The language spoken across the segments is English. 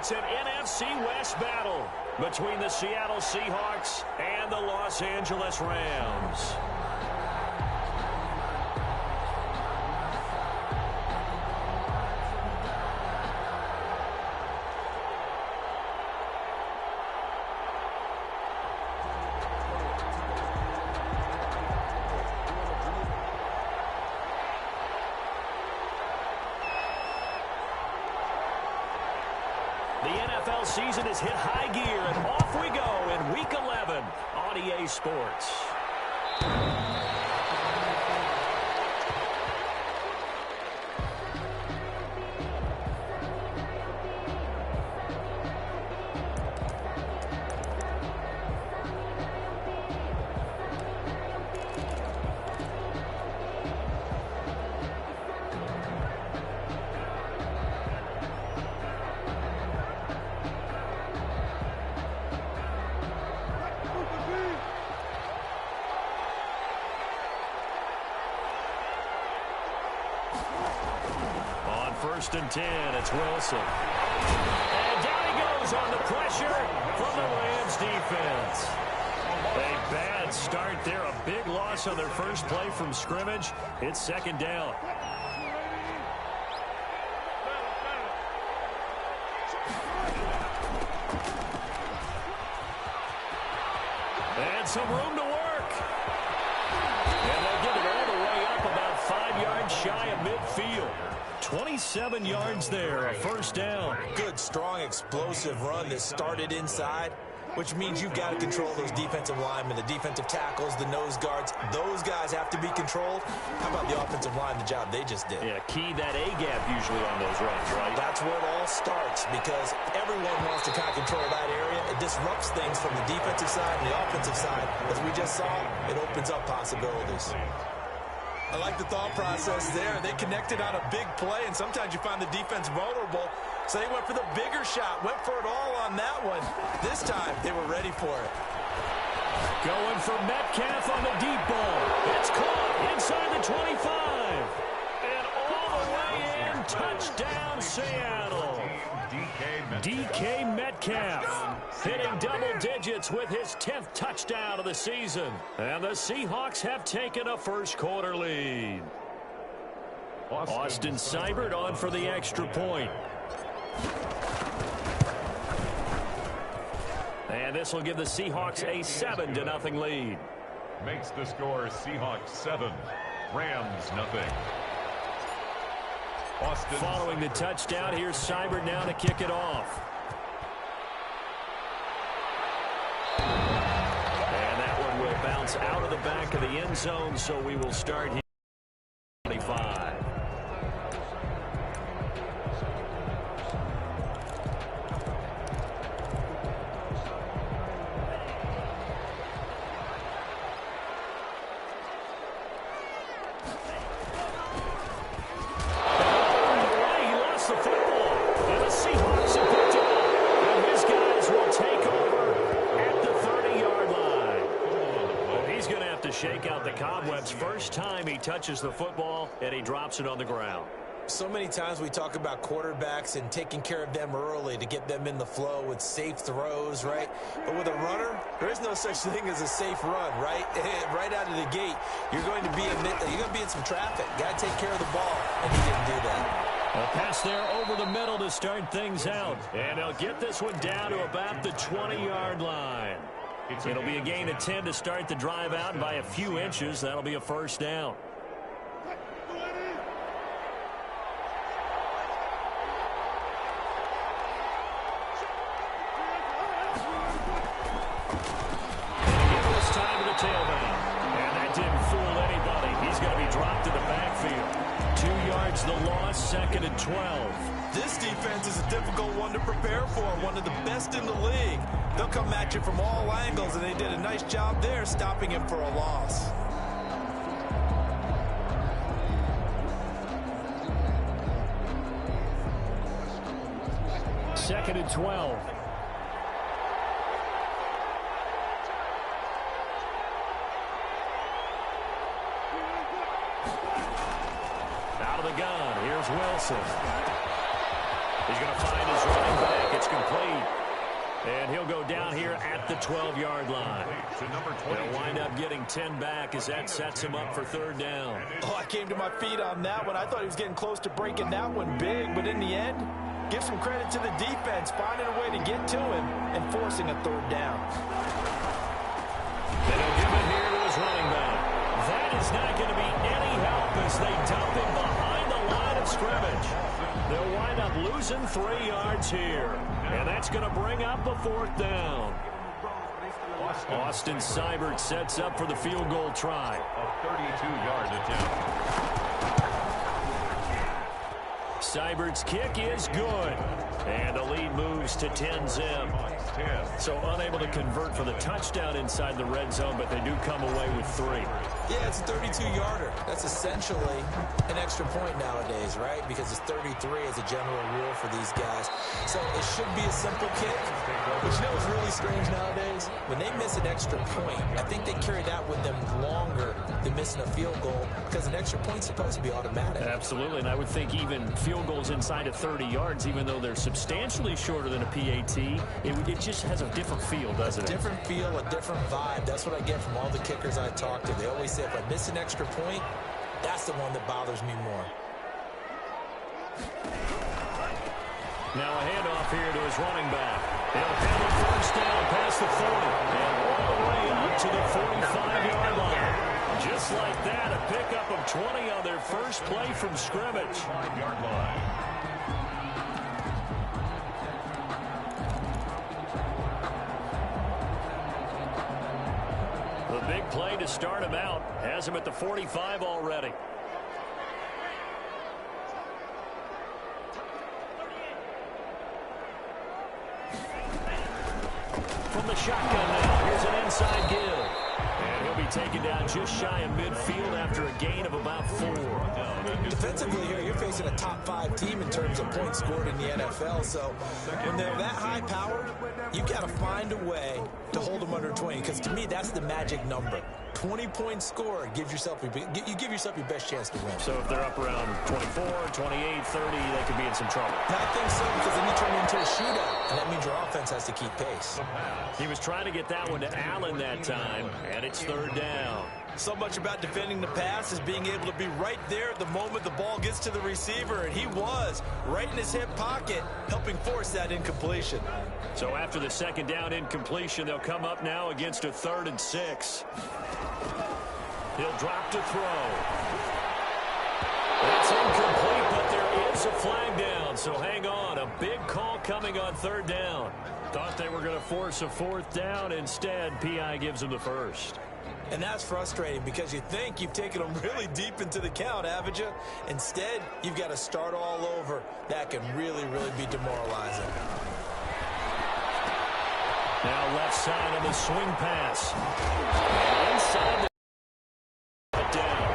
it's an NFC West battle between the Seattle Seahawks and the Los Angeles Rams. The NFL season has hit high gear, and off we go in Week 11 on EA Sports. First and 10, it's Wilson. And down he goes on the pressure from the Rams defense. A bad start there, a big loss on their first play from scrimmage. It's second down. And some room to work. And they'll get it all the way up about 5 yards shy of midfield. 27 yards there, a first down. Good, strong, explosive run that started inside, which means you've got to control those defensive linemen, the defensive tackles, the nose guards. Those guys have to be controlled. How about the offensive line, the job they just did? Yeah, key that A-gap usually on those runs, right? That's where it all starts, because everyone wants to kind of control that area. It disrupts things from the defensive side and the offensive side. As we just saw, it opens up possibilities. I like the thought process there. They connected on a big play, and sometimes you find the defense vulnerable. So they went for the bigger shot, went for it all on that one. This time, they were ready for it. Going for Metcalf on the deep ball. It's caught inside the 25. And all the way in, touchdown Seattle. DK Metcalf hitting double digits with his 10th touchdown of the season. And the Seahawks have taken a first quarter lead. Austin Seibert on for the extra point. And this will give the Seahawks a 7-0 lead. Makes the score Seahawks 7, Rams 0. Austin. Following the touchdown, here's Seibert now to kick it off. And that one will bounce out of the back of the end zone, so we will start here. 25. Shake out the cobwebs first time he touches the football, and he drops it on the ground. So many times we talk about quarterbacks and taking care of them early to get them in the flow with safe throws, right? But with a runner, there is no such thing as a safe run, right? Right out of the gate, you're going to be in some traffic. Got to take care of the ball, and he didn't do that. A pass there over the middle to start things out, and he'll get this one down to about the 20-yard line. It'll be a gain of 10 to start the drive out by a few inches. That'll be a first down. This time to the tailback. And that didn't fool anybody. He's going to be dropped in the backfield. 2 yards the loss, second and 12. This defense is a difficult one to prepare for, one of the best in the league. They'll come at you from all angles, and they did a nice job there stopping him for a loss. Second and 12. Out of the gun, here's Wilson. He's going to find his running back. It's complete. And he'll go down here at the 12-yard line. They'll wind up getting 10 back as that sets him up for third down. Oh, I came to my feet on that one. I thought he was getting close to breaking that one big, but in the end, give some credit to the defense, finding a way to get to him and forcing a third down. They'll give it here to his running back. That is not going to be any help as they dump him behind the line of scrimmage. They'll wind up losing 3 yards here. And that's going to bring up a fourth down. Austin Seibert sets up for the field goal try. A 32-yard attempt. Seibert's kick is good. And the lead moves to 10-zip. So unable to convert for the touchdown inside the red zone, but they do come away with 3. Yeah, it's a 32-yarder. That's essentially an extra point nowadays, right? Because it's 33 as a general rule for these guys. So it should be a simple kick. But you know what's really strange nowadays? When they miss an extra point, I think they carry that with them longer than missing a field goal because an extra point's supposed to be automatic. Absolutely, and I would think even field goals inside of 30 yards, even though they're substantially shorter than a PAT, it just has a different feel, doesn't it? A different feel, a different vibe. That's what I get from all the kickers I talk to. They always say, if I miss an extra point, that's the one that bothers me more. Now a handoff here to his running back. He'll have a first down past the 40 and all the way up to the 45-yard line. Just like that, a pickup of 20 on their first play from scrimmage. 5-yard line. The big play to start him out has him at the 45 already. From the shotgun now, here's an inside give. And he'll be taken down just shy of midfield after a gain of about 4. Defensively here, you're facing a top 5 team in terms of points scored in the NFL. So when they're that high powered, you've got to find a way to hold them under 20. Because to me, that's the magic number. 20-point score gives yourself you give yourself your best chance to win. So if they're up around 24, 28, 30, they could be in some trouble. I think so, because then you turn into a shootout, and that means your offense has to keep pace. He was trying to get that one to Allen that time, and it's third down. So much about defending the pass is being able to be right there at the moment the ball gets to the receiver, and he was right in his hip pocket, helping force that incompletion. So after the second down incompletion, they'll come up now against a 3rd and 6. He'll drop to throw. That's incomplete, but there is a flag down, so hang on. A big call coming on 3rd down. Thought they were going to force a 4th down. Instead, PI gives them the first. And that's frustrating because you think you've taken them really deep into the count, haven't you? Instead, you've got to start all over. That can really, really be demoralizing. Now left side of the swing pass. Inside the down.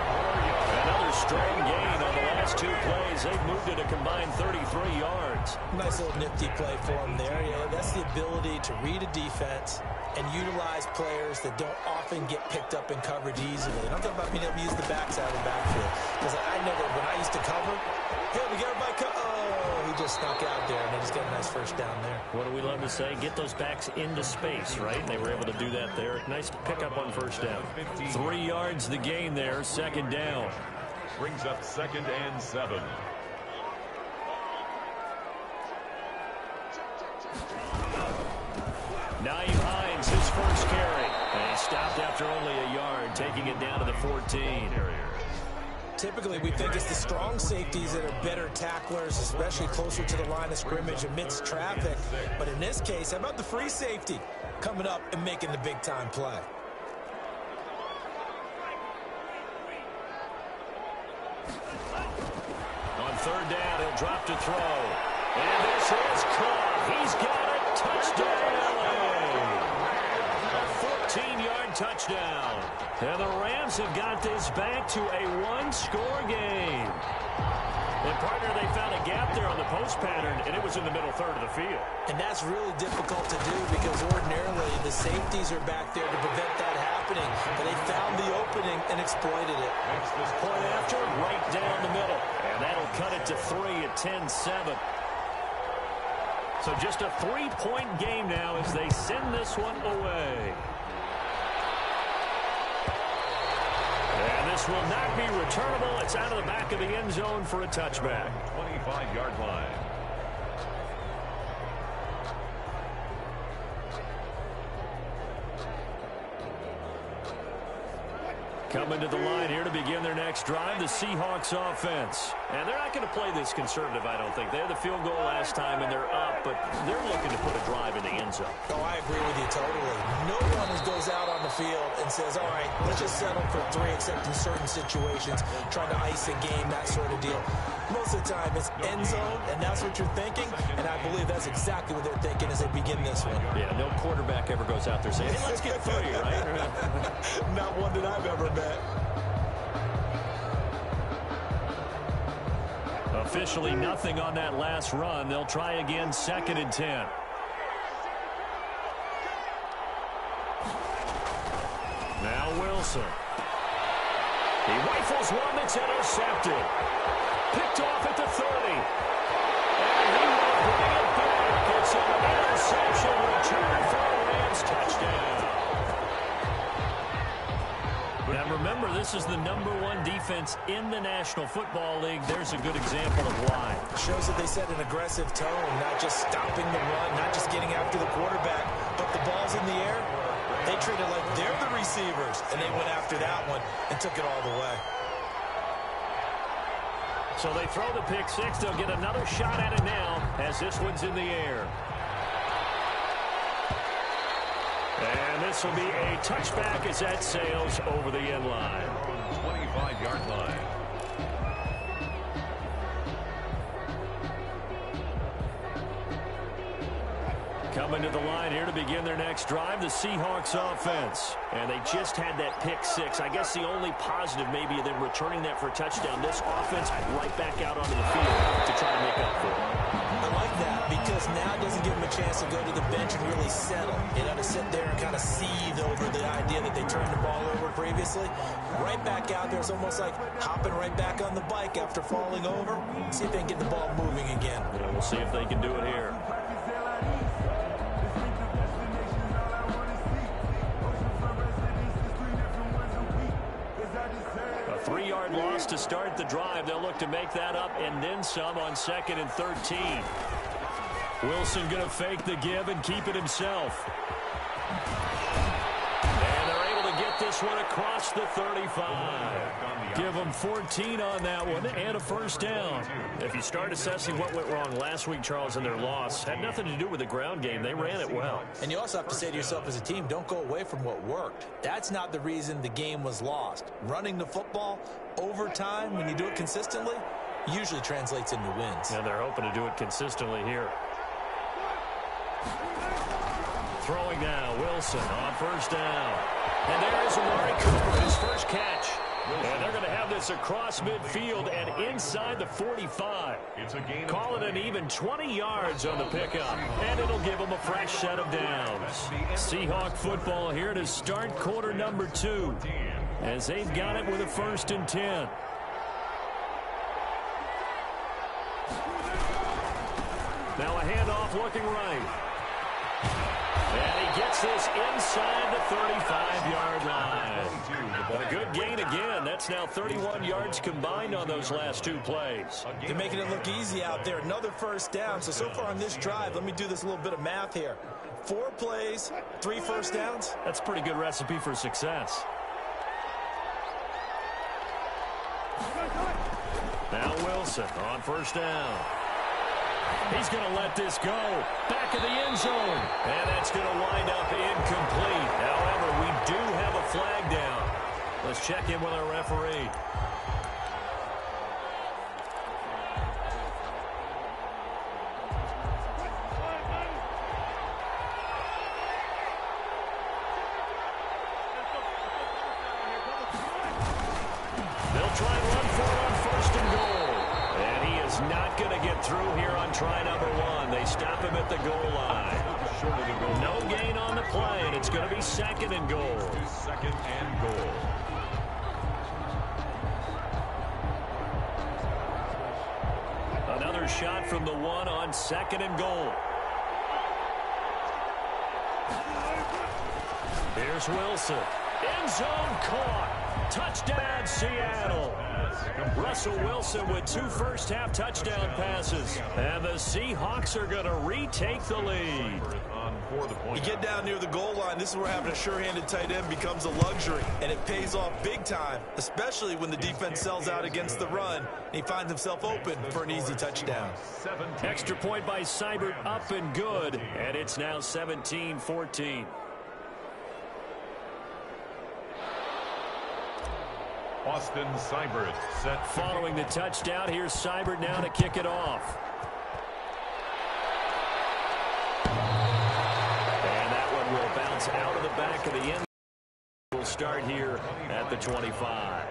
Another strong gain on the last 2 plays. They've moved it a combined 33 yards. Nice little nifty play for him there. Yeah, that's the ability to read a defense and utilize players that don't often get picked up and covered easily. And I'm talking about being able to use the backside of the backfield. Because I never, when I used to cover, hey, we got everybody he just snuck out there, and they just got a nice first down there. What do we love to say? Get those backs into space, right? They were able to do that there. Nice pickup on first down. 3 yards the gain there, second down. Brings up 2nd and 7. Naeem Hines, his first carry. And he stopped after only a yard, taking it down to the 14. Typically, we think it's the strong safeties that are better tacklers, especially closer to the line of scrimmage amidst traffic. But in this case, how about the free safety coming up and making the big-time play? On 3rd down, he'll drop to throw. And this is caught. He's got it. Touchdown, LA. A 14-yard touchdown. And the Rams have got this back to a 1-score game. And, partner, they found a gap there on the post pattern, and it was in the middle 3rd of the field. And that's really difficult to do because ordinarily the safeties are back there to prevent that happening. But they found the opening and exploited it. Point after, right down the middle. And that'll cut it to 3 at 10-7. So just a 3-point game now as they send this one away. And this will not be returnable. It's out of the back of the end zone for a touchback. 25-yard line. Coming to the line here to begin their next drive, the Seahawks offense. And they're not going to play this conservative, I don't think. They had the field goal last time, and they're up, but they're looking to put a drive in the end zone. Oh, I agree with you totally. No one goes out on the field and says, all right, let's just settle for 3, except in certain situations, trying to ice a game, that sort of deal. Most of the time, it's end zone, and that's what you're thinking, and I believe that's exactly what they're thinking as they begin this one. Yeah, no quarterback ever goes out there saying, hey, let's get 3, right? Not one that I've ever met. Officially nothing on that last run. They'll try again, 2nd and 10. Now Wilson. He rifles one that's intercepted. Picked off at the 30. And he will bring it back. It's an interception return for a Rams touchdown. Now remember, this is the #1 defense in the National Football League. There's a good example of why. Shows that they set an aggressive tone, not just stopping the run, not just getting after the quarterback, but the ball's in the air. They treat it like they're the receivers, and they went after that one and took it all the way. So they throw the pick 6. They'll get another shot at it now as this one's in the air. And this will be a touchback as that sails over the end line. 25-yard line. Coming to the line here to begin their next drive, the Seahawks offense. And they just had that pick 6. I guess the only positive maybe of them returning that for a touchdown. This offense right back out onto the field to try to make up for it. I like that because now it doesn't give them a chance to go to the bench and really settle. You know, to sit there and kind of seethe over the idea that they turned the ball over previously. Right back out there is almost like hopping right back on the bike after falling over. See if they can get the ball moving again. Yeah, we'll see if they can do it here. A 3-yard loss to start the drive. They'll look to make that up and then some on 2nd and 13. Wilson going to fake the give and keep it himself. And they're able to get this one across the 35. Give them 14 on that one and a first down. If you start assessing what went wrong last week, Charles, in their loss, had nothing to do with the ground game. They ran it well. And you also have to say to yourself as a team, don't go away from what worked. That's not the reason the game was lost. Running the football over time, when you do it consistently, usually translates into wins. And they're hoping to do it consistently here. Throwing now, Wilson on first down. And there is Amari Cooper, his first catch. And they're going to have this across midfield and inside the 45. Call it an even 20 yards on the pickup. And it'll give them a fresh set of downs. Seahawk football here to start quarter number 2. As they've got it with a 1st and 10. Now a handoff looking right. And he gets this inside the 35-yard line. But a good gain again. That's now 31 yards combined on those last 2 plays. They're making it look easy out there. Another first down. So far on this drive, let me do this little bit of math here. 4 plays, 3 first downs. That's a pretty good recipe for success. Now Wilson on first down. He's going to let this go. Back of the end zone. And that's going to wind up incomplete. However, we do have a flag down. Let's check in with our referee. They'll try and run for it on 1st and goal. And he is not going to get through here on try number 1. They stop him at the goal line. No gain on the play, and it's going to be 2nd and goal. 2nd and goal. Another shot from the 1 on 2nd and goal. Here's Wilson. End zone caught. Touchdown, Seattle. Russell Wilson with 2 first-half touchdown passes. And the Seahawks are going to retake the lead. You get down near the goal line, this is where having a sure-handed tight end becomes a luxury, and it pays off big time, especially when the defense sells out against the run, and he finds himself open for an easy touchdown. Extra point by Seibert, up and good, and it's now 17-14. Austin Seibert set. Following the touchdown, here's Seibert now to kick it off. And that one will bounce out of the back of the end. We'll start here at the 25.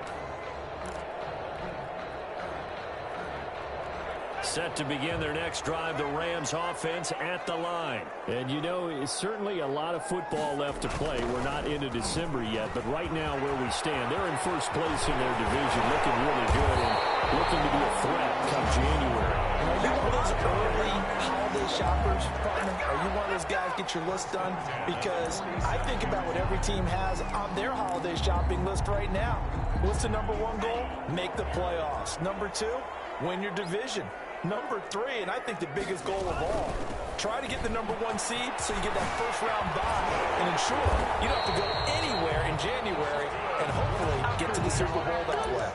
Set to begin their next drive, the Rams offense at the line. And you know, it's certainly a lot of football left to play. We're not into December yet, but right now where we stand, they're in first place in their division, looking really good and looking to be a threat come January. Are you one of those early holiday shoppers, partner? Are you one of those guys get your list done? Because I think about what every team has on their holiday shopping list right now. What's the number 1 goal? Make the playoffs. Number 2, win your division. Number 3, and I think the biggest goal of all, try to get the number 1 seed so you get that first-round bye and ensure you don't have to go anywhere in January and hopefully get to the Super Bowl that way.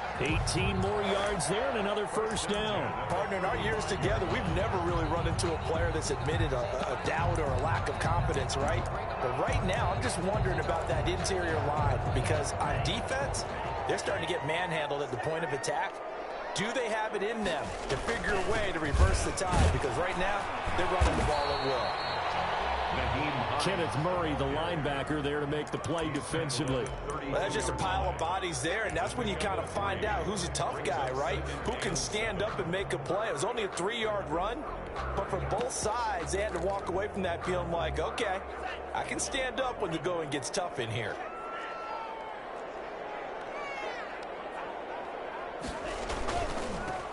18 more yards there and another first down. Partner, in our years together, we've never really run into a player that's admitted a doubt or a lack of confidence, right? But right now, I'm just wondering about that interior line because on defense, they're starting to get manhandled at the point of attack. Do they have it in them to figure a way to reverse the tide? Because right now, they're running the ball at will. Kenneth Murray, the linebacker, there to make the play defensively. Well, that's just a pile of bodies there, and that's when you kind of find out who's a tough guy, right? Who can stand up and make a play. It was only a 3-yard run, but for both sides, they had to walk away from that feeling like, okay, I can stand up when the going gets tough in here.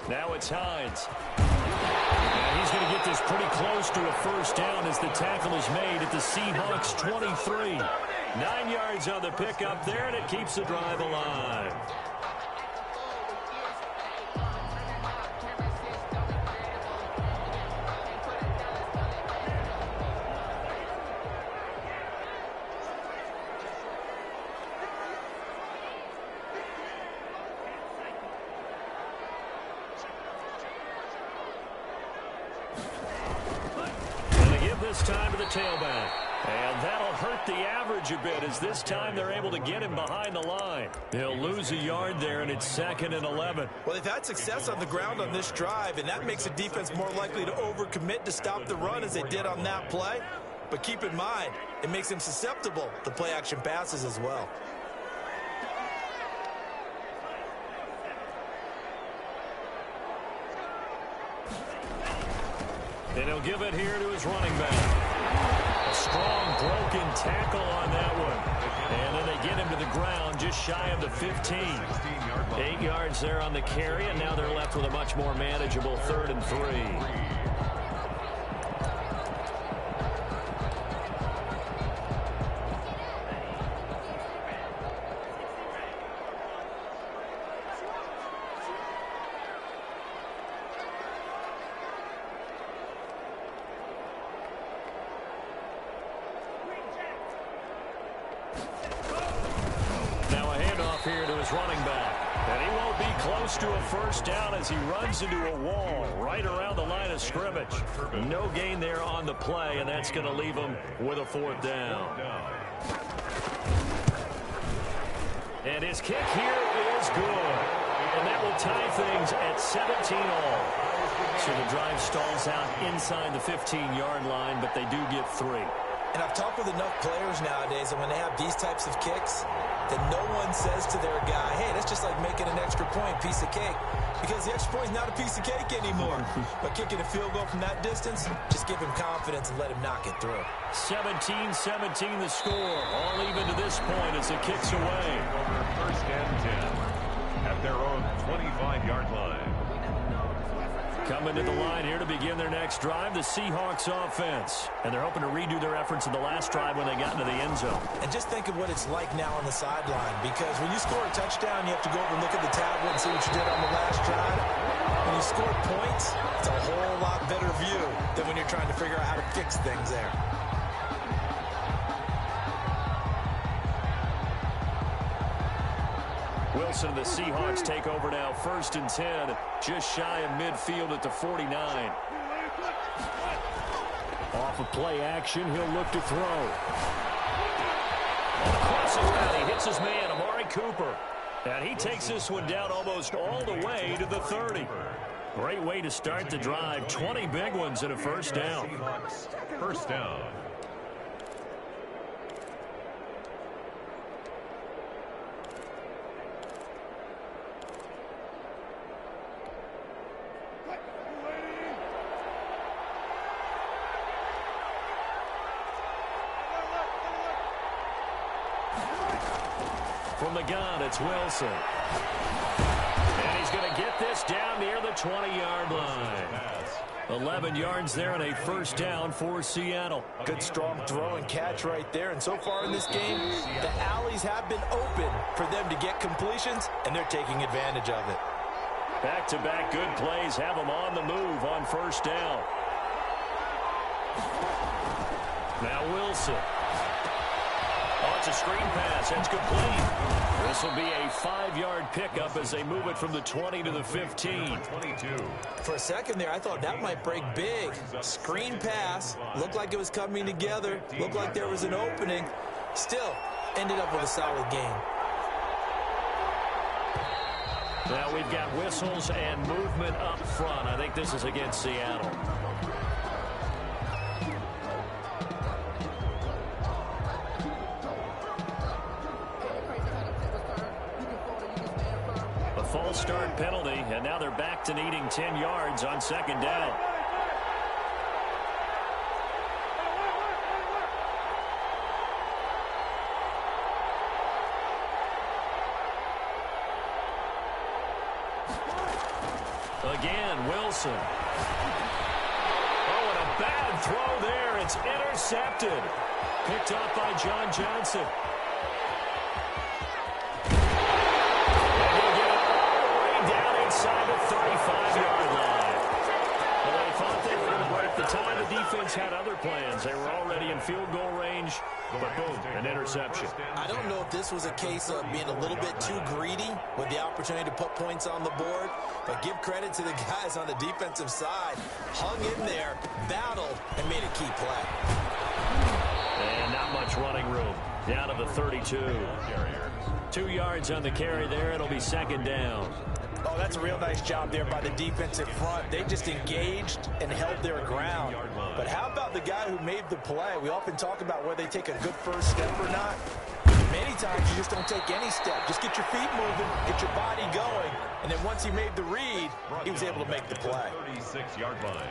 Now it's Hines. And he's going to get this pretty close to a first down as the tackle is made at the Seahawks 23. 9 yards on the pickup there, and it keeps the drive alive. This time to the tailback. And that'll hurt the average a bit as this time they're able to get him behind the line. They'll lose a yard there, and it's 2nd and 11. Well, they've had success on the ground on this drive, and that makes the defense more likely to overcommit to stop the run as they did on that play. But keep in mind, it makes them susceptible to play-action passes as well. And he'll give it here to his running back. A strong broken tackle on that one. And then they get him to the ground just shy of the 15. 8 yards there on the carry, and now they're left with a much more manageable 3rd and 3. Here to his running back. And he won't be close to a first down as he runs into a wall right around the line of scrimmage. No gain there on the play, and that's going to leave him with a 4th down. And his kick here is good. And that will tie things at 17-all. So the drive stalls out inside the 15-yard line, but they do get 3. And I've talked with enough players nowadays, and when they have these types of kicks, that no one says to their guy, hey, that's just like making an extra point, piece of cake. Because the extra point is not a piece of cake anymore. But kicking a field goal from that distance, just give him confidence and let him knock it through. 17-17 the score. All even to this point as it kicks away. First and 10 at their own 25-yard line. Coming to the line here to begin their next drive, the Seahawks offense. And they're hoping to redo their efforts in the last drive when they got into the end zone. And just think of what it's like now on the sideline, because when you score a touchdown, you have to go over and look at the tablet and see what you did on the last drive. When you score points, it's a whole lot better view than when you're trying to figure out how to fix things there. Wilson and the Seahawks take over now, 1st and 10, just shy of midfield at the 49. Off of play action, he'll look to throw. Crosses out, he hits his man, Amari Cooper. And he takes this one down almost all the way to the 30. Great way to start the drive. 20 big ones and a first down. First down. From the gun, it's Wilson. And he's going to get this down near the 20-yard line. 11 yards there and a first down for Seattle. Good strong throw and catch right there. And so far in this game, the alleys have been open for them to get completions, and they're taking advantage of it. Back-to-back good plays have them on the move on first down. Now Wilson. Oh, it's a screen pass. That's complete. This will be a 5-yard pickup as they move it from the 20 to the 15. 22. For a second there, I thought that might break big. Screen pass. Looked like it was coming together. Looked like there was an opening. Still, ended up with a solid game. Now we've got whistles and movement up front. I think this is against Seattle. False start penalty, and now they're back to needing 10 yards on second down. Again, Wilson. Oh, and a bad throw there. It's intercepted. Picked off by John Johnson. Inside the 35-yard line. Well, they thought they were going to break the tie. The defense had other plans. They were already in field goal range, but boom, an interception. I don't know if this was a case of being a little bit too greedy with the opportunity to put points on the board, but give credit to the guys on the defensive side. Hung in there, battled, and made a key play. And not much running room. Down to the 32. 2 yards on the carry there. It'll be second down. Oh, that's a real nice job there by the defensive front. They just engaged and held their ground. But how about the guy who made the play? We often talk about whether they take a good first step or not. Many times you just don't take any step. Just get your feet moving, get your body going, and then once he made the read, he was able to make the play. 36-yard line.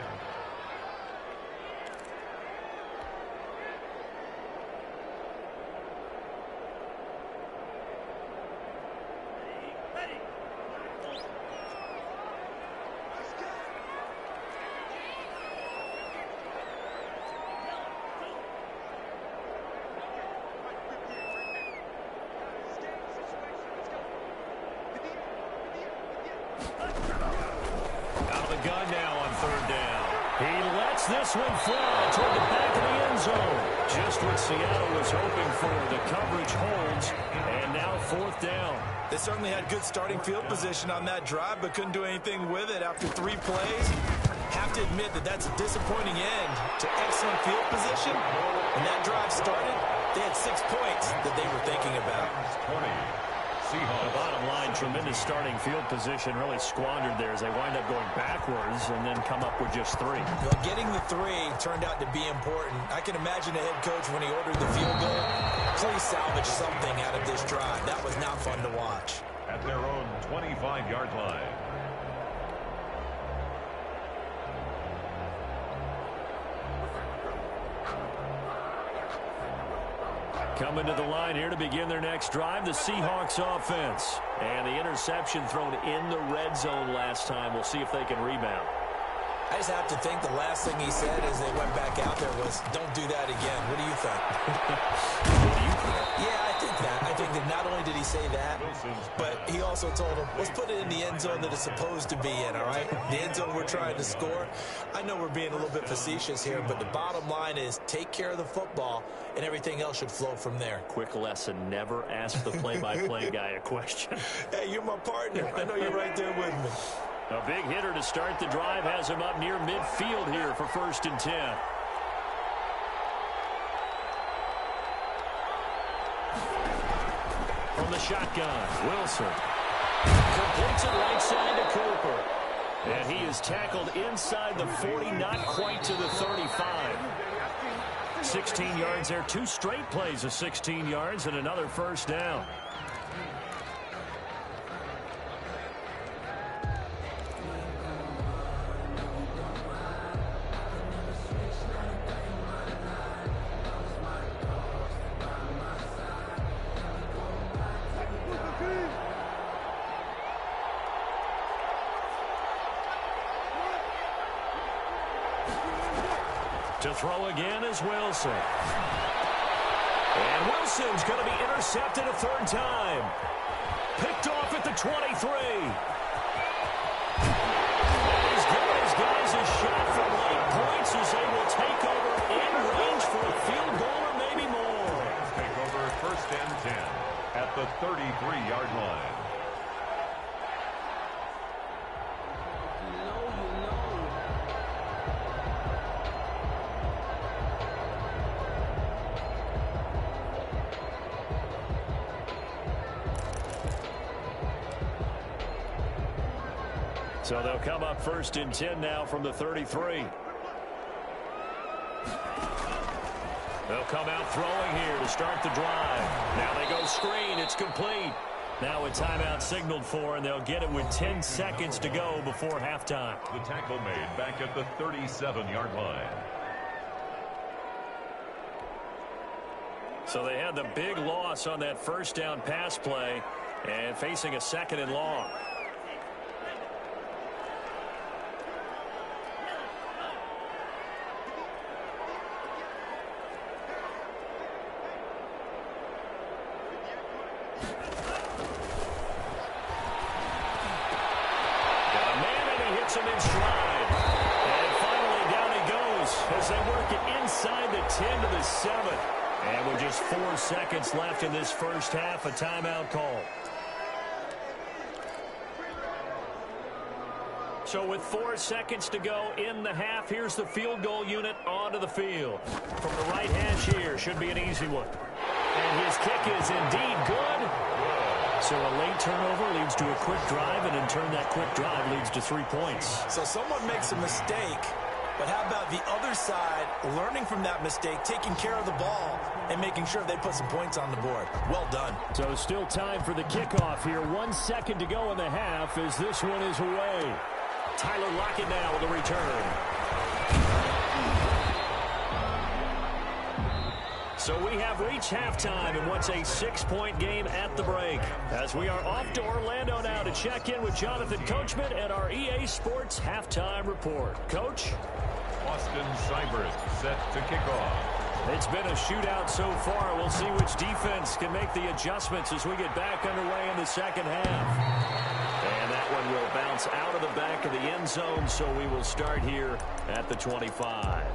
This one fly toward the back of the end zone. Just what Seattle was hoping for. The coverage holds, and now fourth down. They certainly had good starting field position on that drive, but couldn't do anything with it after 3 plays. Have to admit that that's a disappointing end to excellent field position. When that drive started, they had 6 points that they were thinking about. 20. Seahawks. The bottom line, tremendous starting field position, really squandered there as they wind up going backwards and then come up with just 3. Well, getting the 3 turned out to be important. I can imagine the head coach when he ordered the field goal, please salvage something out of this drive. That was not fun to watch. At their own 25-yard line. Coming to the line here to begin their next drive, the Seahawks offense. And the interception thrown in the red zone last time. We'll see if they can rebound. I just have to think the last thing he said as they went back out there was, don't do that again. What do you think? Yeah, I think that. I think that not only did he say that, but he also told him, let's put it in the end zone that it's supposed to be in, all right? The end zone we're trying to score. I know we're being a little bit facetious here, but the bottom line is take care of the football, and everything else should flow from there. Quick lesson, never ask the play-by-play guy a question. Hey, you're my partner. I know you're right there with me. A big hitter to start the drive has him up near midfield here for 1st and 10. From the shotgun, Wilson completes it right side to Cooper. And he is tackled inside the 40, not quite to the 35. 16 yards there, 2 straight plays of 16 yards and another 1st down. To throw again is Wilson. And Wilson's going to be intercepted a 3rd time. Picked off at the 23. As good as guys a shot from late points as they will take over in range for a field goal or maybe more. Take over 1st and 10 at the 33-yard line. So they'll come up 1st and 10 now from the 33. They'll come out throwing here to start the drive. Now they go screen. It's complete. Now a timeout signaled for, and they'll get it with 10 seconds to go before halftime. The tackle made back at the 37-yard line. So they had the big loss on that 1st down pass play and facing a 2nd and long. To the 7. And with just 4 seconds left in this 1st half, a timeout call. So with 4 seconds to go in the half, here's the field goal unit onto the field. From the right hash here, should be an easy one. And his kick is indeed good. So a late turnover leads to a quick drive, and in turn that quick drive leads to 3 points. So someone makes a mistake, but how about the other side, learning from that mistake, taking care of the ball, and making sure they put some points on the board. Well done. So still time for the kickoff here. 1 second to go in the half as this one is away. Tyler Lockett now with a return. So we have reached halftime in what's a 6-point game at the break. As we are off to Orlando now to check in with Jonathan Coachman and our EA Sports Halftime Report. Coach? Austin Seibert set to kick off. It's been a shootout so far. We'll see which defense can make the adjustments as we get back underway in the 2nd half. And that one will bounce out of the back of the end zone, so we will start here at the 25.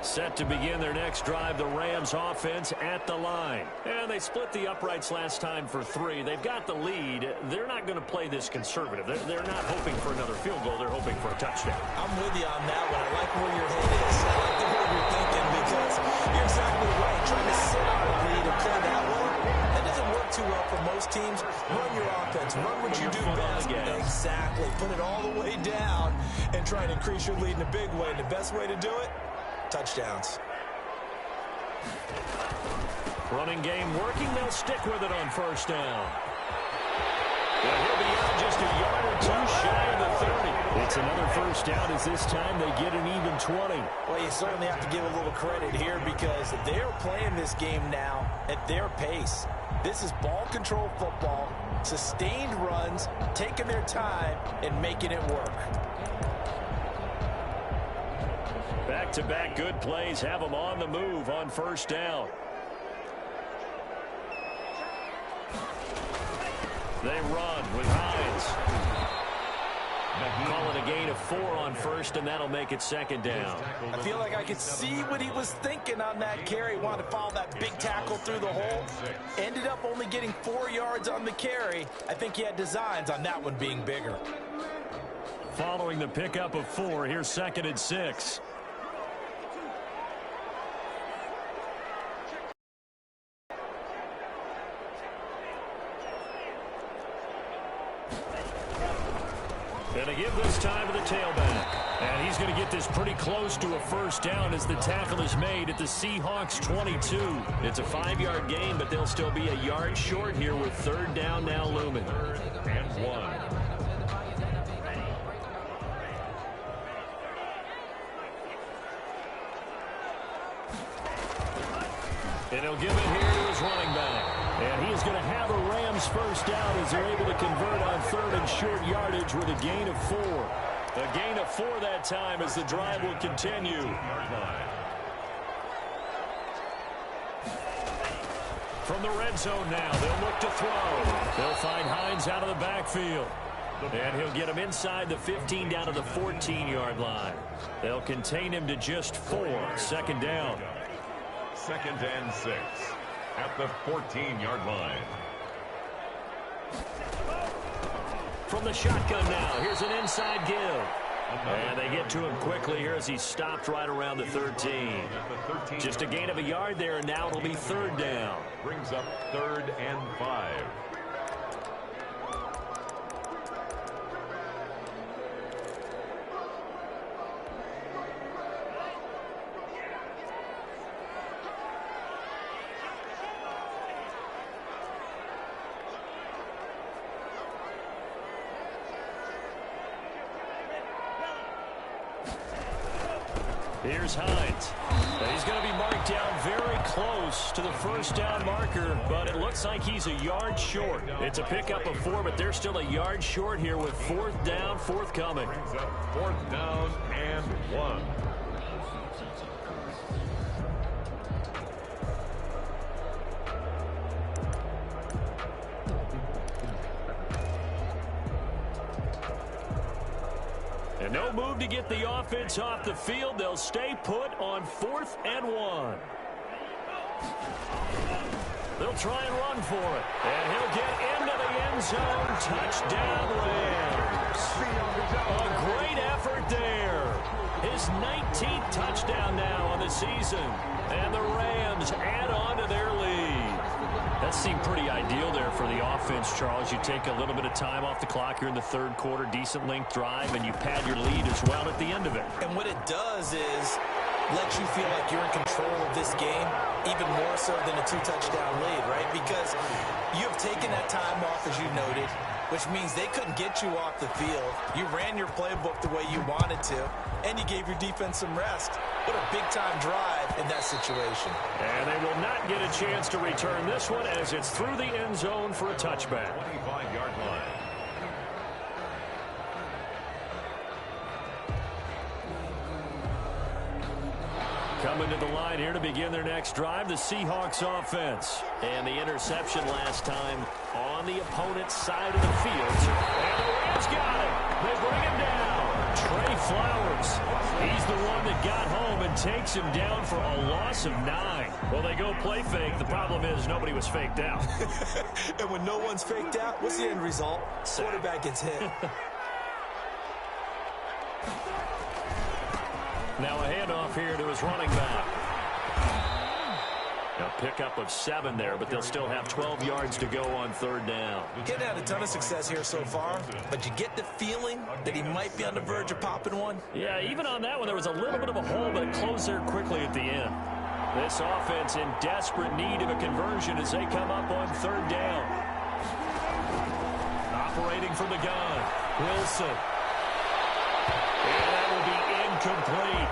Set to begin their next drive, the Rams offense at the line. And they split the uprights last time for 3. They've got the lead. They're not going to play this conservative. They're not hoping for another field goal. They're hoping for a touchdown. I'm with you on that one. I like where your head is. I like the way you're thinking because you're exactly right. Trying to sit on a lead and play that way, that doesn't work too well for most teams. Run your offense. Run what you do best. Exactly. Put it all the way down and try and increase your lead in a big way. And the best way to do it, touchdowns. Running game working. They'll stick with it on 1st down. Well, he'll be out just a yard or 2 shy of the 30. It's another 1st down as this time they get an even 20. Well, you certainly have to give a little credit here because they're playing this game now at their pace. This is ball control football. Sustained runs, taking their time, and making it work. Back-to-back good plays have them on the move on first down. They run with Hines. Call it a gain of 4 on first, and that'll make it second down. I feel like I could see what he was thinking on that carry. Wanted to follow that big tackle through the hole. Ended up only getting 4 yards on the carry. I think he had designs on that one being bigger. Following the pickup of 4, here's second and 6. And they give this time to the tailback. And he's going to get this pretty close to a first down as the tackle is made at the Seahawks 22. It's a 5-yard gain, but they'll still be a yard short here with third down now looming. 3rd and 1. And he'll give it here to his running back. And he is going to have a Rams first down as they're able to convert on 3rd and short yardage with a gain of 4. A gain of 4 that time as the drive will continue. From the red zone now, they'll look to throw. They'll find Hines out of the backfield. And he'll get him inside the 15 down to the 14-yard line. They'll contain him to just 4. Second down. 2nd and 6 at the 14-yard line. From the shotgun now, here's an inside give. And they get to him quickly here as he stopped right around the 13. Just a gain of a yard there, and now it'll be third down. Brings up 3rd and 5. Here's Hines. He's going to be marked down very close to the first down marker, but it looks like he's a yard short. It's a pickup of 4, but they're still a yard short here with 4th down forthcoming. Brings up 4th down and 1. And no move to get the offense off the field. They'll stay put on 4th and 1. They'll try and run for it. And he'll get into the end zone. Touchdown, Rams. A great effort there. His 19th touchdown now on the season. And the Rams add on to their lead. That seemed pretty ideal there for the offense, Charles. You take a little bit of time off the clock here in the 3rd quarter, decent length drive, and you pad your lead as well at the end of it. And what it does is let you feel like you're in control of this game, even more so than a 2-touchdown lead, right? Because you have taken that time off, as you noted, which means they couldn't get you off the field. You ran your playbook the way you wanted to, and you gave your defense some rest. What a big-time drive in that situation. And they will not get a chance to return this one as it's through the end zone for a touchback. 25-yard line. Coming to the line here to begin their next drive, the Seahawks offense. And the interception last time on the opponent's side of the field. And the Rams got it. They bring him down. Trey Flowers. He's the one that got home and takes him down for a loss of 9. Well, they go play fake. The problem is nobody was faked out. And when no one's faked out, what's the end result? Quarterback gets hit. Now a handoff here to his running back. A pickup of 7 there, but they'll still have 12 yards to go on 3rd down. Getting had a ton of success here so far, but you get the feeling that he might be on the verge of popping one. Yeah, even on that one, there was a little bit of a hole, but it closed there quickly at the end. This offense in desperate need of a conversion as they come up on 3rd down. Operating from the gun, Wilson. And that will be incomplete.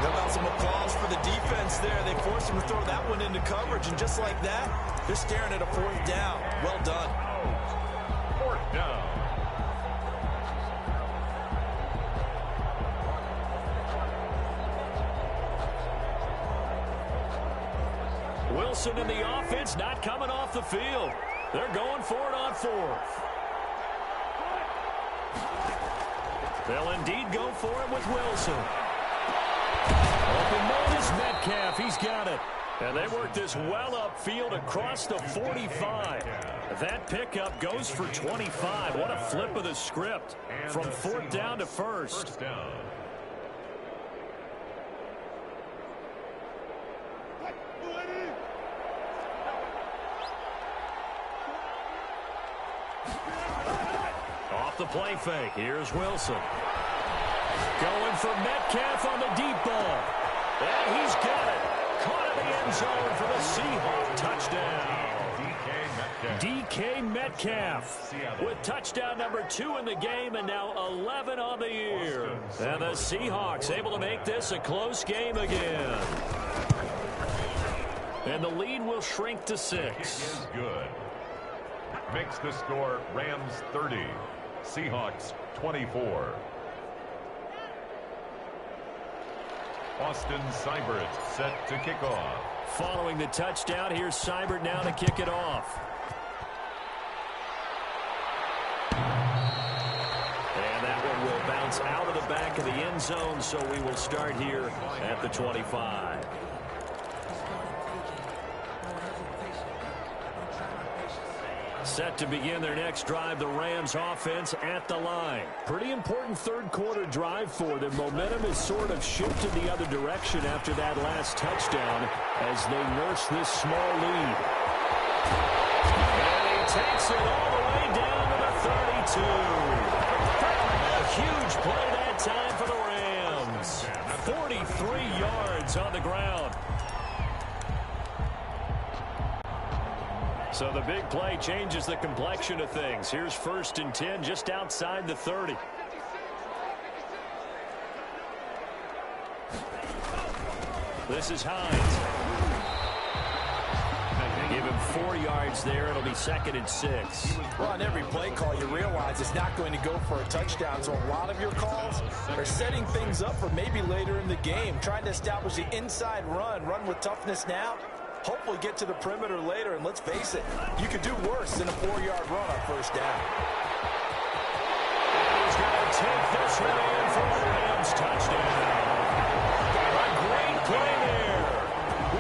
How about some applause for the defense there? They forced him to throw that one into coverage, and just like that, they're staring at a 4th down. Well done. down. Wilson in the offense not coming off the field. They're going for it on fourth. They'll indeed go for it with Wilson. Open man is Metcalf. He's got it. And they work this well upfield across the 45. That pickup goes for 25. What a flip of the script from fourth down to first. First down. Off the play fake. Here's Wilson. Going for Metcalf on the deep ball. And he's got it. Caught in the end zone for the Seahawks touchdown. DK Metcalf with touchdown number 2 in the game and now 11 on the year. And the Seahawks able to make this a close game again. And the lead will shrink to 6. Is good. Makes the score Rams 30, Seahawks 24. Austin Seibert set to kick off. Following the touchdown, here's Seibert now to kick it off. And that one will bounce out of the back of the end zone, so we will start here at the 25. Set to begin their next drive, the Rams offense at the line. Pretty important third quarter drive for them. Momentum has sort of shifted the other direction after that last touchdown as they nurse this small lead. And he takes it all the way down to the 32. A huge play that time for the Rams. 43 yards on the ground. So the big play changes the complexion of things. Here's 1st and 10 just outside the 30. This is Hines. Give him 4 yards there. It'll be 2nd and 6. Well, on every play call, you realize it's not going to go for a touchdown. So a lot of your calls are setting things up for maybe later in the game, trying to establish the inside run with toughness now. Hopefully get to the perimeter later, and let's face it, you could do worse than a 4-yard run on 1st down. And he's going to take this one in for the Rams touchdown. A great play there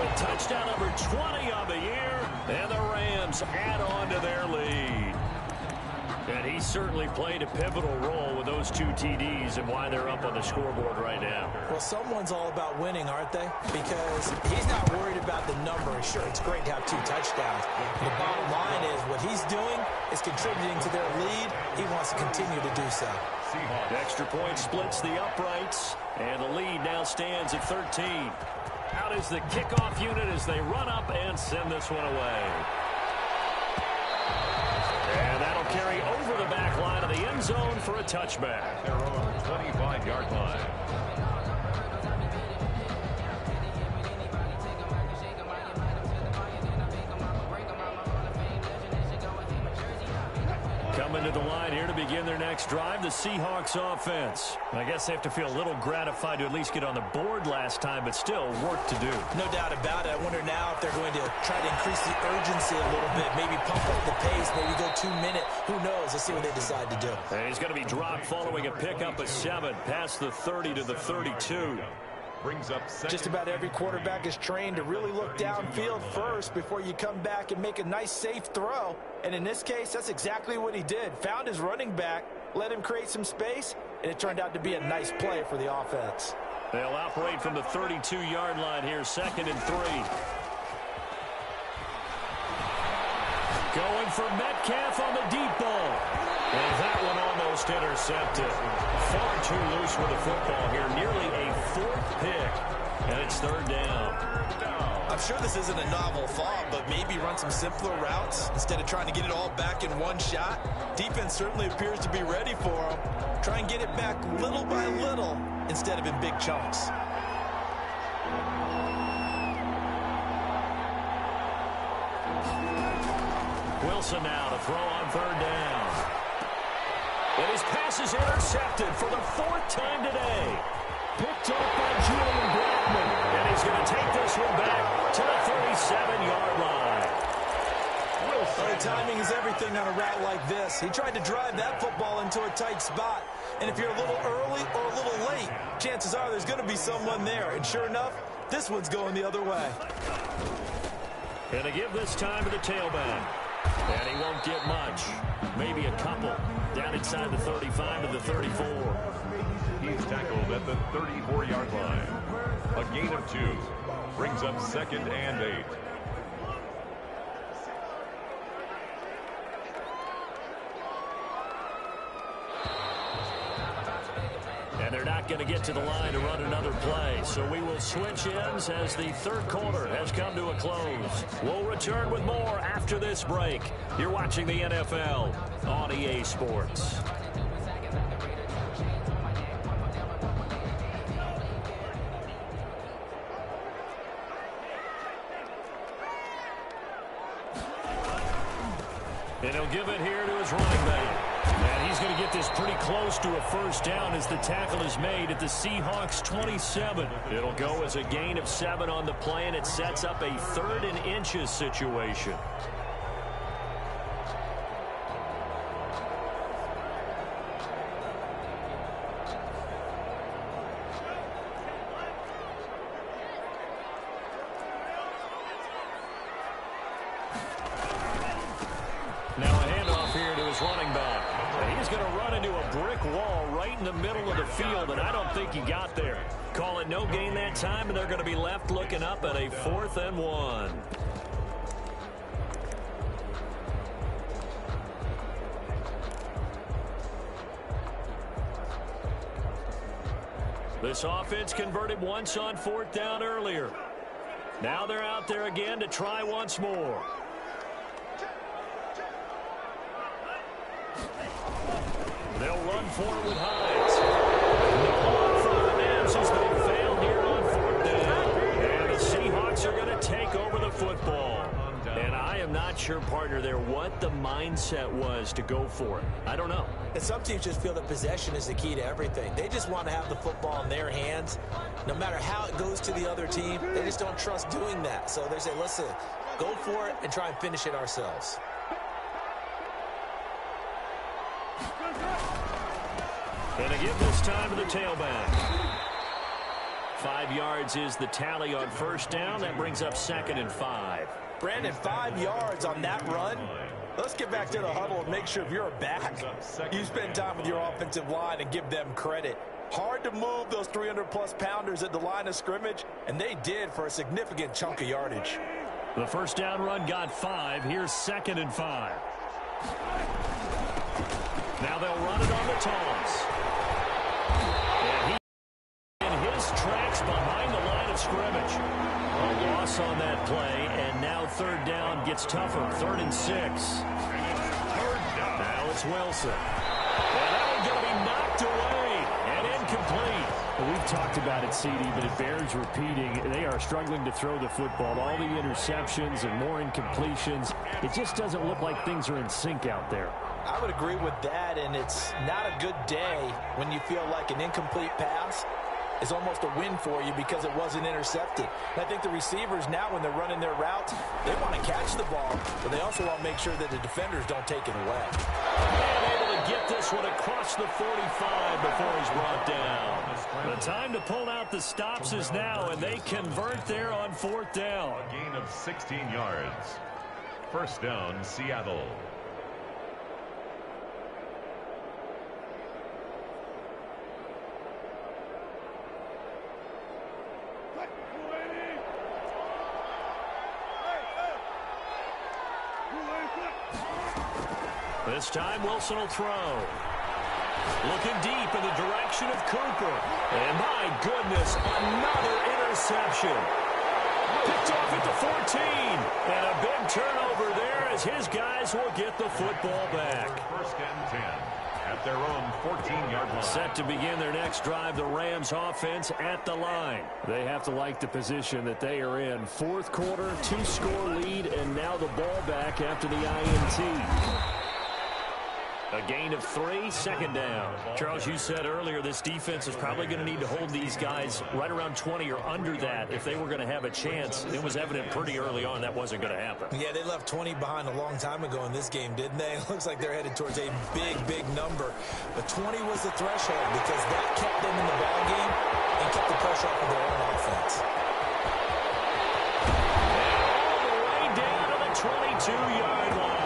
with touchdown number 20 on the year, and the Rams add on to their lead. And he certainly played a pivotal role with those 2 TDs and why they're up on the scoreboard right now. Well, someone's all about winning, aren't they? Because he's not worried about the number. Sure, it's great to have 2 touchdowns. The bottom line is what he's doing is contributing to their lead. He wants to continue to do so. Extra point splits the uprights, and the lead now stands at 13. Out is the kickoff unit as they run up and send this one away. And that'll carry over the back line of the end zone for a touchback. Their own 25-yard line. Coming to the line here to begin their next drive, the Seahawks offense. I guess they have to feel a little gratified to at least get on the board last time, but still work to do. No doubt about it. I wonder now if they're going to try to increase the urgency a little bit, maybe pump up the pace, maybe go 2 minute. Who knows? Let's see what they decide to do. And he's going to be dropped following a pickup of 7 past the 30 to the 32. Brings up just about every quarterback is trained to really look downfield first before you come back and make a nice safe throw. And in this case, that's exactly what he did. Found his running back, let him create some space, and it turned out to be a nice play for the offense. They'll operate from the 32-yard line here, 2nd and 3. Going for Metcalf on the deep ball. And that one almost intercepted. Far too loose with the football here. Nearly a 4th pick. And it's 3rd down. I'm sure this isn't a novel thought, but maybe run some simpler routes instead of trying to get it all back in one shot. Defense certainly appears to be ready for him. Try and get it back little by little instead of in big chunks. Wilson now to throw on 3rd down. And his pass is intercepted for the 4th time today. Picked up by Julian Blackman. And he's going to take this one back to the 37-yard line. Well, timing is everything on a route like this. He tried to drive that football into a tight spot. And if you're a little early or a little late, chances are there's going to be someone there. And sure enough, this one's going the other way. And to give this time to the tailback. And he won't get much. Maybe a couple. Down inside the 35 to the 34. He's tackled at the 34-yard line. A gain of 2. Brings up 2nd and 8. And they're not going to get to the line to run another play. So we will switch ends as the 3rd quarter has come to a close. We'll return with more after this break. You're watching the NFL on EA Sports. And he'll give it here to his running back. And he's going to get this pretty close to a 1st down as the tackle is made at the Seahawks 27. It'll go as a gain of 7 on the play, and it sets up a 3rd and inches situation. Now a handoff here to his running back. And he's going to run into a brick wall right in the middle of the field, and I don't think he got there. Call it no gain that time, and they're going to be left looking up at a 4th and 1. This offense converted once on 4th down earlier. Now they're out there again to try once more. They'll run for it with Hines. No on for the Rams as they failed here on 4th down. And the Seahawks are going to take over the football. And I am not sure, partner, there what the mindset was to go for it. I don't know. And some teams just feel that possession is the key to everything. They just want to have the football in their hands. No matter how it goes to the other team, they just don't trust doing that. So they say, listen, go for it and try and finish it ourselves. And to give this time to the tailback. 5 yards is the tally on 1st down. That brings up 2nd and 5. Brandon, 5 yards on that run. Let's get back to the huddle and make sure if you're a back, you spend time with your offensive line and give them credit. Hard to move those 300-plus pounders at the line of scrimmage, and they did for a significant chunk of yardage. The 1st down run got 5. Here's 2nd and 5. Now they'll run it on the toss. And he in his tracks behind the line of scrimmage. A loss on that play, and now 3rd down gets tougher. 3rd and 6. Now it's Wilson. And that one's going to be knocked away and incomplete. Well, we've talked about it, CD, but it bears repeating. They are struggling to throw the football. All the interceptions and more incompletions. It just doesn't look like things are in sync out there. I would agree with that, and it's not a good day when you feel like an incomplete pass is almost a win for you because it wasn't intercepted. And I think the receivers now, when they're running their routes, they want to catch the ball, but they also want to make sure that the defenders don't take it away. And able to get this one across the 45 before he's brought down. The time to pull out the stops is now, and they convert there on 4th down. A gain of 16 yards. 1st down, Seattle. This time Wilson will throw. Looking deep in the direction of Cooper. And my goodness, another interception. Picked off at the 14. And a big turnover there as his guys will get the football back. 1st and 10 at their own 14-yard line. Set to begin their next drive, the Rams offense at the line. They have to like the position that they are in. 4th quarter, 2-score lead, and now the ball back after the INT. A gain of 3, second down. Charles, you said earlier this defense is probably going to need to hold these guys right around 20 or under that if they were going to have a chance. It was evident pretty early on that wasn't going to happen. Yeah, they left 20 behind a long time ago in this game, didn't they? It looks like they're headed towards a big, big number. But 20 was the threshold because that kept them in the ball game and kept the pressure off of their own offense. And all the way down to the 22-yard line.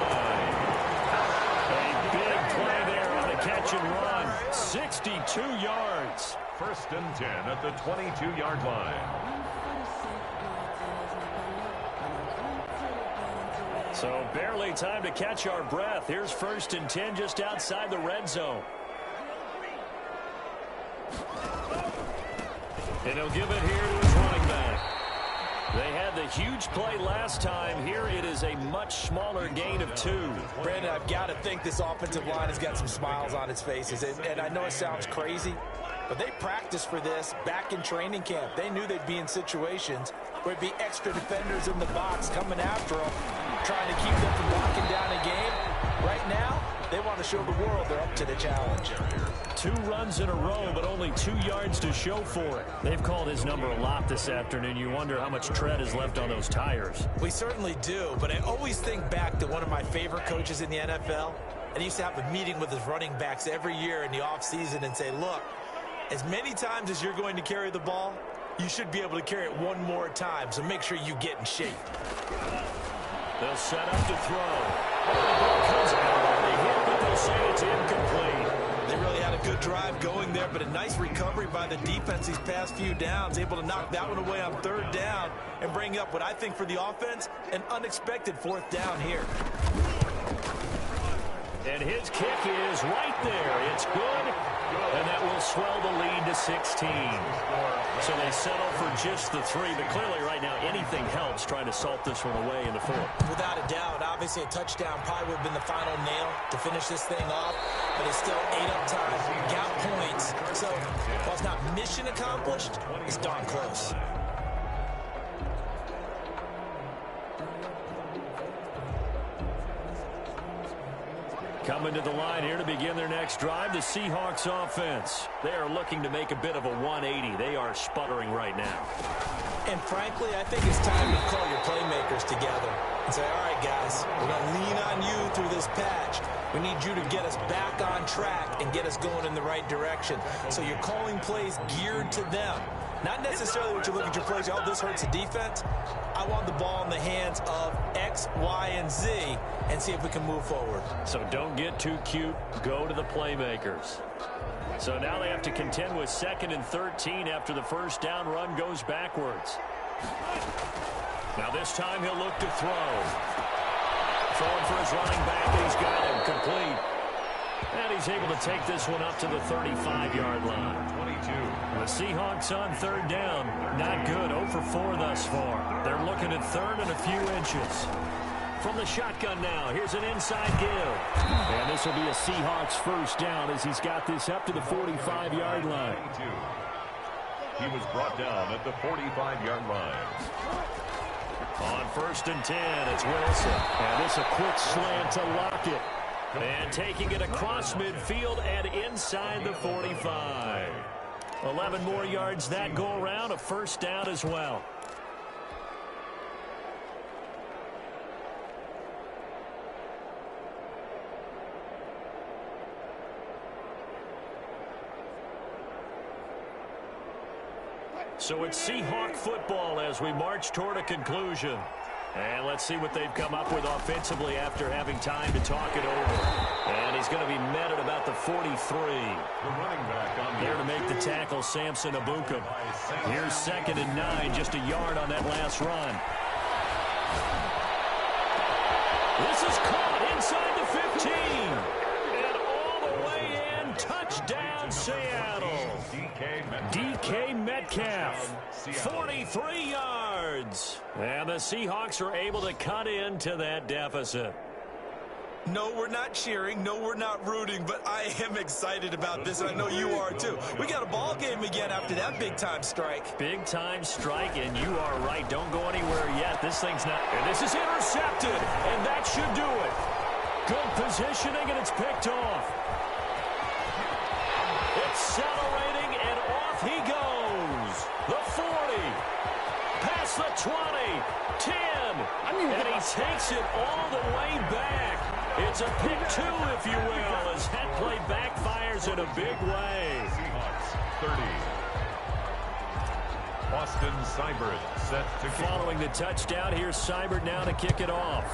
Catch and run, 62 yards. First and 10 at the 22-yard line. So barely time to catch our breath. Here's first and 10 just outside the red zone. And he'll give it here to his running back. They had the huge play last time. Here it is a much smaller gain of 2. Brandon, I've got to think this offensive line has got some smiles on its faces. And I know it sounds crazy, but they practiced for this back in training camp. They knew they'd be in situations where it'd be extra defenders in the box coming after them, trying to keep them from locking down a game. Right now, they want to show the world they're up to the challenge. 2 runs in a row, but only 2 yards to show for it. They've called his number a lot this afternoon. You wonder how much tread is left on those tires. We certainly do, but I always think back to one of my favorite coaches in the NFL. And he used to have a meeting with his running backs every year in the offseason and say, look, as many times as you're going to carry the ball, you should be able to carry it one more time, so make sure you get in shape. They'll set up to throw. The ball comes out on the hit, but they'll say it's incomplete. They really had a good drive going there, but a nice recovery by the defense these past few downs, able to knock that one away on 3rd down and bring up what I think for the offense, an unexpected 4th down here. And his kick is right there. It's good, and that will swell the lead to 16. So they settle for just the 3, but clearly right now anything helps trying to salt this one away in the 4th. Without a doubt, obviously a touchdown probably would have been the final nail to finish this thing off, but it's still 8 up time, got points. So while it's not mission accomplished, it's darn close. Coming to the line here to begin their next drive, the Seahawks offense. They are looking to make a bit of a 180. They are sputtering right now. And frankly, I think it's time to call your playmakers together and say, all right, guys, we're going to lean on you through this patch. We need you to get us back on track and get us going in the right direction. So you're calling plays geared to them. Not necessarily what you look at your plays, oh, this hurts the defense. I want the ball in the hands of X, Y, and Z and see if we can move forward. So don't get too cute. Go to the playmakers. So now they have to contend with 2nd and 13 after the first down run goes backwards. Now this time he'll look to throw. Throwing for his running back, and he's got him complete. And he's able to take this one up to the 35-yard line. 22. The Seahawks on 3rd down. Not good. 0 for 4 thus far. They're looking at 3rd and a few inches. From the shotgun now, here's an inside give. And this will be a Seahawks first down as he's got this up to the 45-yard line. 22. He was brought down at the 45-yard line. On 1st and 10, it's Wilson. And this a quick slant to Lockett. And taking it across midfield and inside the 45. 11 more yards that go around, a first down as well. So it's Seahawk football as we march toward a conclusion. And let's see what they've come up with offensively after having time to talk it over. And he's going to be met at about the 43. The running back on there to make the tackle, Samson Abukum. Here's 2nd and 9, just a yard on that last run. This is caught inside the 15. And all the way in, touchdown Seattle. DK Metcalf, 43 yards. And the Seahawks are able to cut into that deficit. No, we're not cheering. No, we're not rooting, but I am excited about this, and I know you are too. We got a ball game again after that big-time strike. Big-time strike, and you are right. Don't go anywhere yet. This thing's not. And this is intercepted, and that should do it. Good positioning, and it's picked off. Accelerating, and off he goes. The 40. Past the 20. 10. And he takes it all the way back. It's a pick two, if you will, as that play backfires in a big way. Seahawks 30. Austin Seibert set to kick. Following the touchdown, here's Seibert now to kick it off.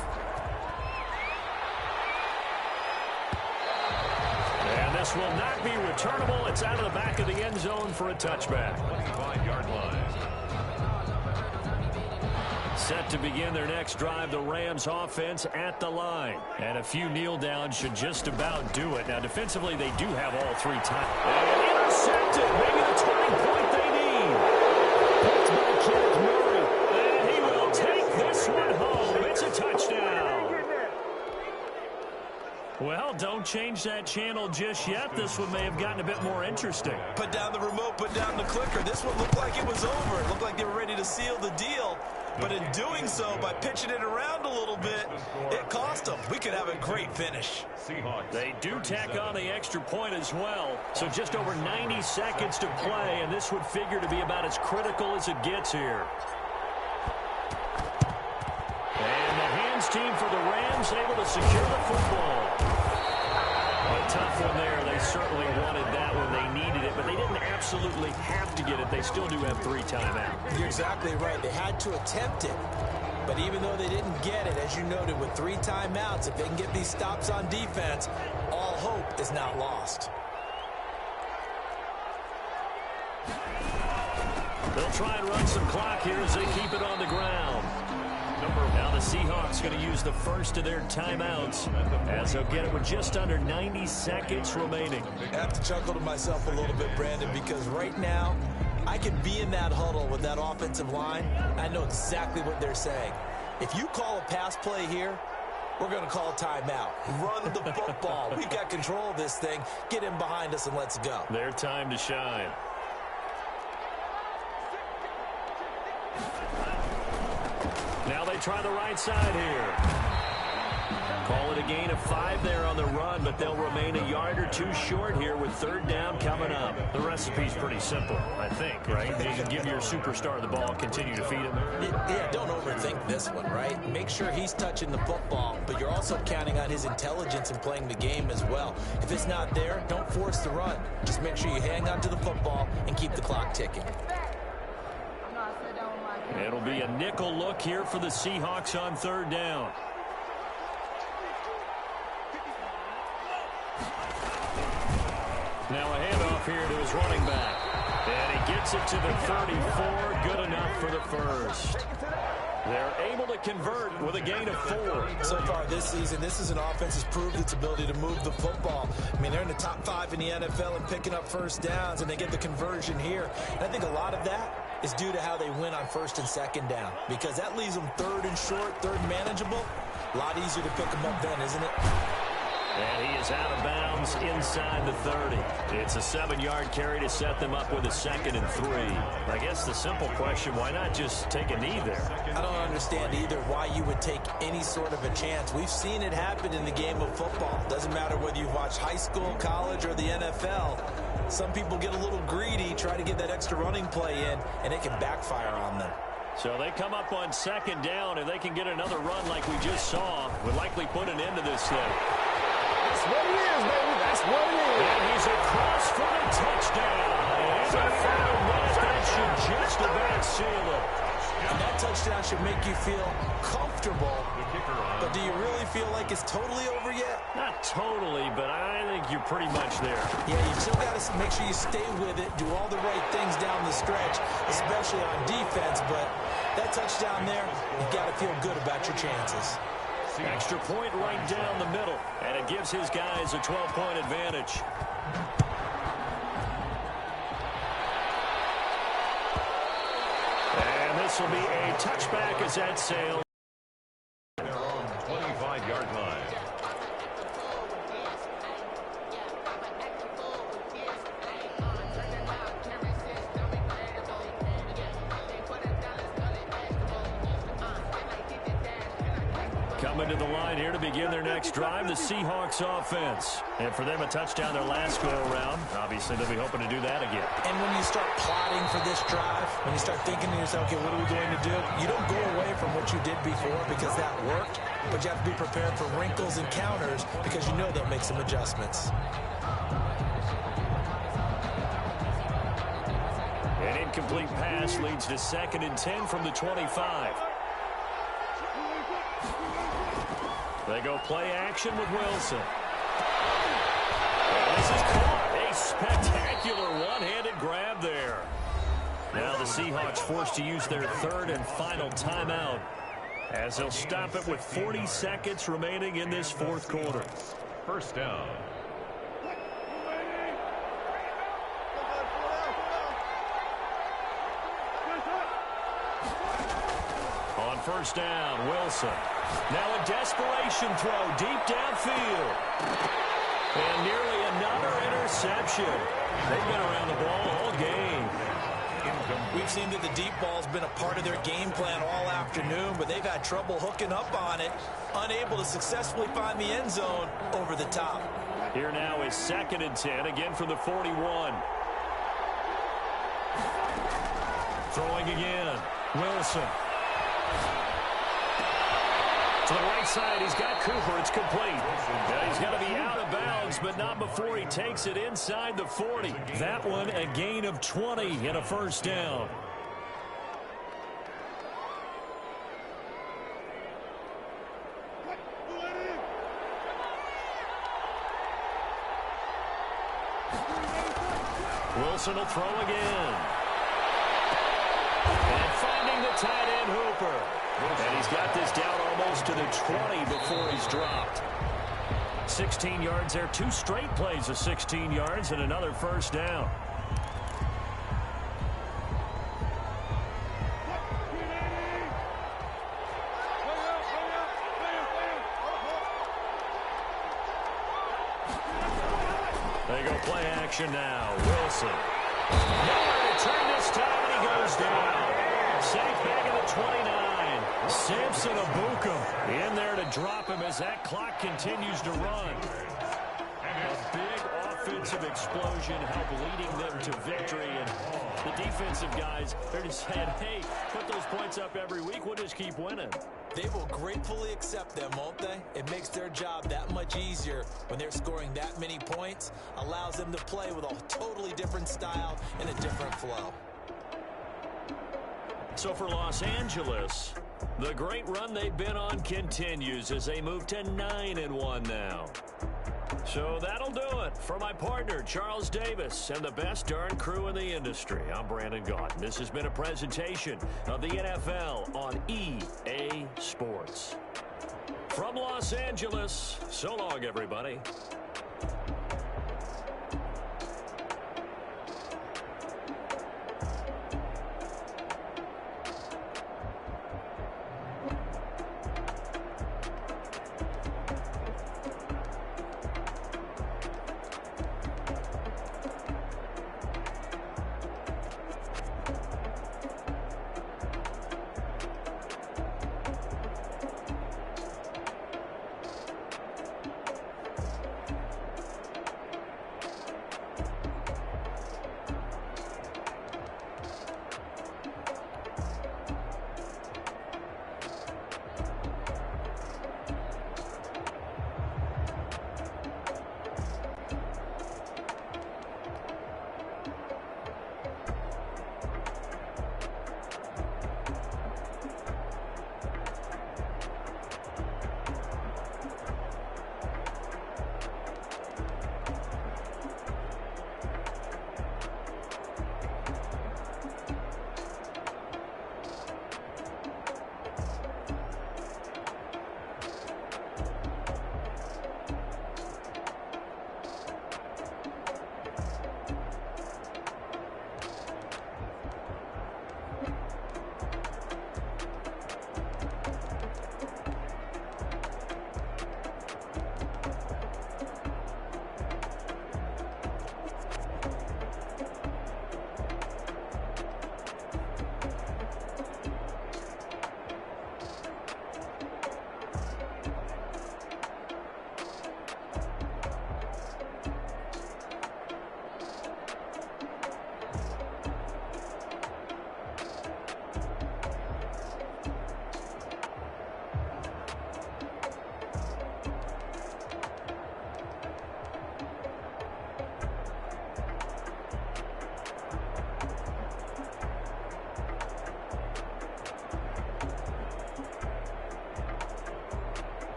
And this will not be returnable. It's out of the back of the end zone for a touchback. 25-yard line. Set to begin their next drive, the Rams offense at the line. And a few kneel downs should just about do it. Now, defensively, they do have all three times. And intercepted. Maybe the turning point they need. Picked by Kenneth Murray. And he will take this one home. It's a touchdown. Well, don't change that channel just yet. This one may have gotten a bit more interesting. Put down the remote, put down the clicker. This one looked like it was over. It looked like they were ready to seal the deal. But in doing so, by pitching it around a little bit, it cost them. We could have a great finish. They do tack on the extra point as well. So just over 90 seconds to play, and this would figure to be about as critical as it gets here. And the hands team for the Rams able to secure the football. A tough one there. They certainly wanted that when they needed it, but they didn't absolutely have to get it. They still do have 3 timeouts. You're exactly right. They had to attempt it. But even though they didn't get it, as you noted, with 3 timeouts, if they can get these stops on defense, all hope is not lost. They'll try and run some clock here as they keep it on the ground. Now the Seahawks going to use the first of their timeouts as they'll get it with just under 90 seconds remaining. I have to chuckle to myself a little bit, Brandon, because right now I could be in that huddle with that offensive line. I know exactly what they're saying. If you call a pass play here, we're going to call a timeout. Run the football. We've got control of this thing. Get in behind us and let's go. Their time to shine. Now they try the right side here. Call it a gain of 5 there on the run, but they'll remain a yard or 2 short here with 3rd down coming up. The recipe's pretty simple, I think, right? You can give your superstar the ball, continue to feed him. Yeah, don't overthink this one, right? Make sure he's touching the football, but you're also counting on his intelligence in playing the game as well. If it's not there, don't force the run. Just make sure you hang on to the football and keep the clock ticking. It'll be a nickel look here for the Seahawks on 3rd down. Now a handoff here to his running back. And he gets it to the 34. Good enough for the first. They're able to convert with a gain of 4. So far this season, this is an offense that's proved its ability to move the football. I mean, they're in the top 5 in the NFL and picking up first downs, and they get the conversion here. And I think a lot of that is due to how they win on 1st and 2nd down, because that leaves them 3rd and short, 3rd manageable. A lot easier to pick them up then, isn't it? And he is out of bounds inside the 30. It's a 7-yard carry to set them up with a 2nd and 3. I guess the simple question, why not just take a knee there? I don't understand either why you would take any sort of a chance. We've seen it happen in the game of football. Doesn't matter whether you've watched high school, college, or the NFL. Some people get a little greedy, try to get that extra running play in, and it can backfire on them. So they come up on 2nd down, and they can get another run like we just saw. Would likely put an end to this thing. That's what it is, baby. That's what it is. And he's across for a touchdown. And a final minute, that should just about seal it. And that touchdown should make you feel comfortable. But do you really feel like it's totally over yet? Not totally, but I think you're pretty much there. Yeah, you've still got to make sure you stay with it, do all the right things down the stretch, especially on defense. But that touchdown there, you've got to feel good about your chances. Extra point right down the middle, and it gives his guys a 12-point advantage. And this will be a touchback as that sails. 25-yard line. Coming to the line here to begin their next drive, the Seahawks offense. And for them, a touchdown their last go-around. Obviously, they'll be hoping to do that again. And when you start plotting for this drive, when you start thinking to yourself, okay, what are we going to do? You don't go away from what you did before because that worked, but you have to be prepared for wrinkles and counters because you know they'll make some adjustments. An incomplete pass leads to 2nd and 10 from the 25. They go play action with Wilson. And this is caught. A spectacular one-handed grab there. Now the Seahawks forced to use their 3rd and final timeout as they'll stop it with 40 seconds remaining in this 4th quarter. First down. On first down, Wilson. Now a desperation throw deep downfield. And nearly another interception. They've been around the ball all game. We've seen that the deep ball's been a part of their game plan all afternoon, but they've had trouble hooking up on it, unable to successfully find the end zone over the top. Here now is 2nd and 10, again from the 41. Throwing again, Wilson. To the right side, he's got Cooper. It's complete. Now he's got to be out of bounds, but not before he takes it inside the 40. That one a gain of 20 and a first down. Wilson will throw again. And finding the tight end, Hooper. And he's got this down almost to the 20 before he's dropped. 16 yards there. 2 straight plays of 16 yards and another first down. They go play action now. Wilson. Nowhere to turn this time, and he goes down. Safe back at the 29. Samson Abukum in there to drop him as that clock continues to run. A big offensive explosion helped leading them to victory. And the defensive guys, they're just saying, hey, put those points up every week. We'll just keep winning. They will gratefully accept them, won't they? It makes their job that much easier when they're scoring that many points. Allows them to play with a totally different style and a different flow. So for Los Angeles, the great run they've been on continues as they move to 9-1 now. So that'll do it for my partner, Charles Davis, and the best darn crew in the industry. I'm Brandon Gaunt. This has been a presentation of the NFL on EA Sports. From Los Angeles, so long, everybody.